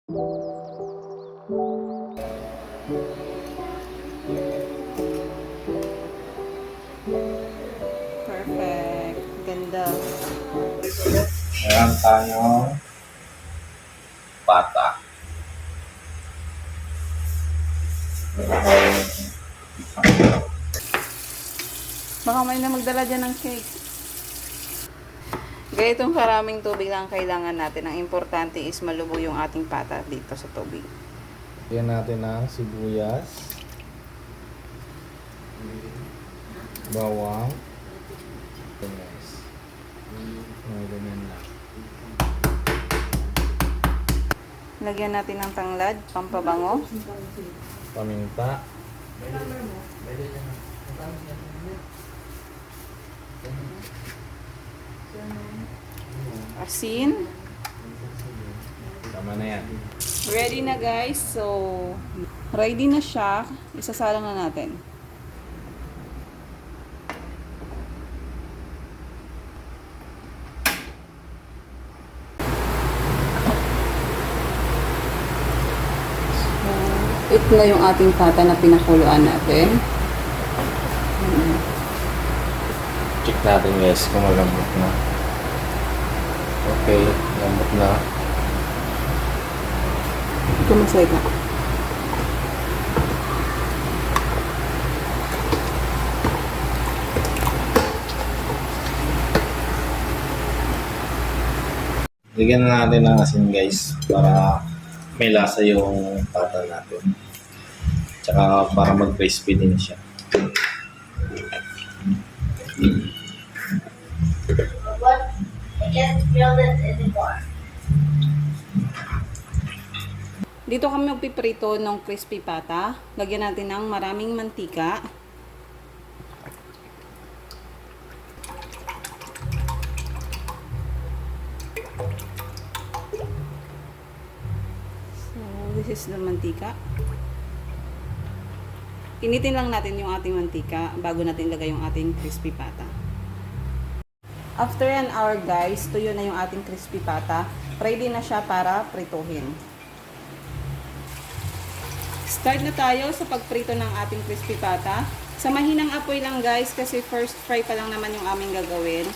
Perfect. Ganda. Meron tayong pata. Baka may na magdala dyan ng cake. Ganitong karaming tubig lang kailangan natin. Ang importante is malubo yung ating pata dito sa tubig. Lagyan natin ng sibuyas, bawang, ganyan lang. Lagyan natin ng tanglad, pampabango. Paminta. Asin. Tama na yan. Ready na guys. So, ready na siya. Isasalang na natin. Ito na yung ating pata na pinakuluan natin. Check natin guys kung malambot na. Okay, lambot na. Kumasay ka. Lagyan na natin ng asin guys para may lasa yung pata natin. Tsaka para mag-crispy din siya. What? I can't feel it anymore. Dito kami magpiprito ng crispy pata. Lagyan natin ng maraming mantika. So, this is the mantika. Initin lang natin yung ating mantika bago natin ilagay yung ating crispy pata. After an hour guys, tuyo na yung ating crispy pata. Ready na siya para prituhin. Start na tayo sa pagprito ng ating crispy pata. Sa mahinang apoy lang guys kasi first fry pa lang naman yung aming gagawin.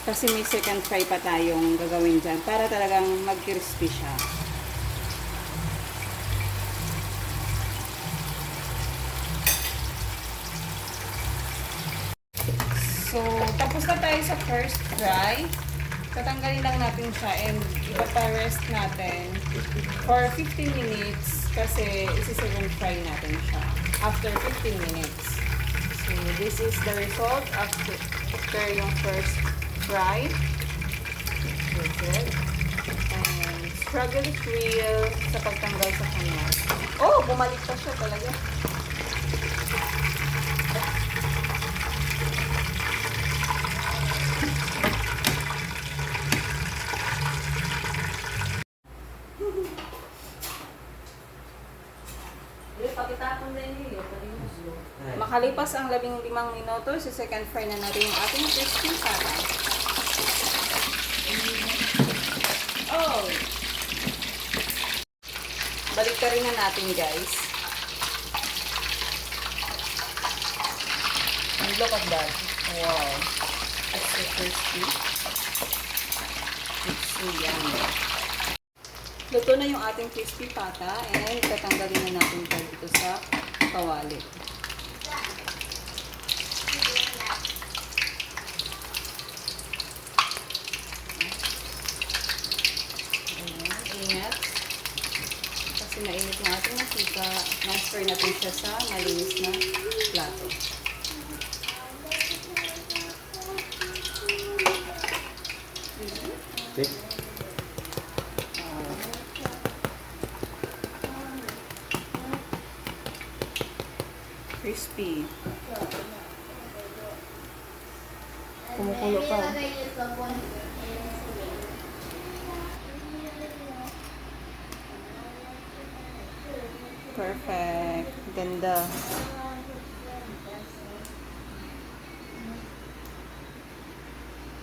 Kasi may second fry pa tayong gagawin dyan para talagang mag-crispy siya. So, tapos na tayo sa first fry. Tatanggalin lang natin siya and ipapa-rest natin for 15 minutes kasi isi-second fry natin siya after 15 minutes. So, this is the result after yung first fry. Good. And struggle is real sa pagtanggal sa kanya. Oh, bumalik pa siya talaga. Makalipas ang 15 minuto, sa second fry na natin yung ating crispy pata. Oh! Balik ka rin na natin guys. And look at that. Wow. It's so crispy. It's so yummy. Luto na yung ating crispy pata and tatanggalin na natin ito dito sa kawali. Ingat. Kasi mainit na ating nasika. Transfer natin siya sa malinis na plato. Okay. Crispy. Kumukulo pa. Perfect. Ganda.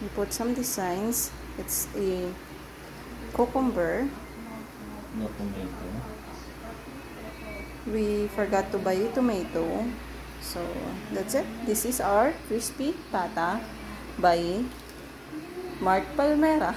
We put some designs. It's a cucumber No tomato. We forgot to buy tomato. So, that's it. This is our crispy pata by Mark Palmera.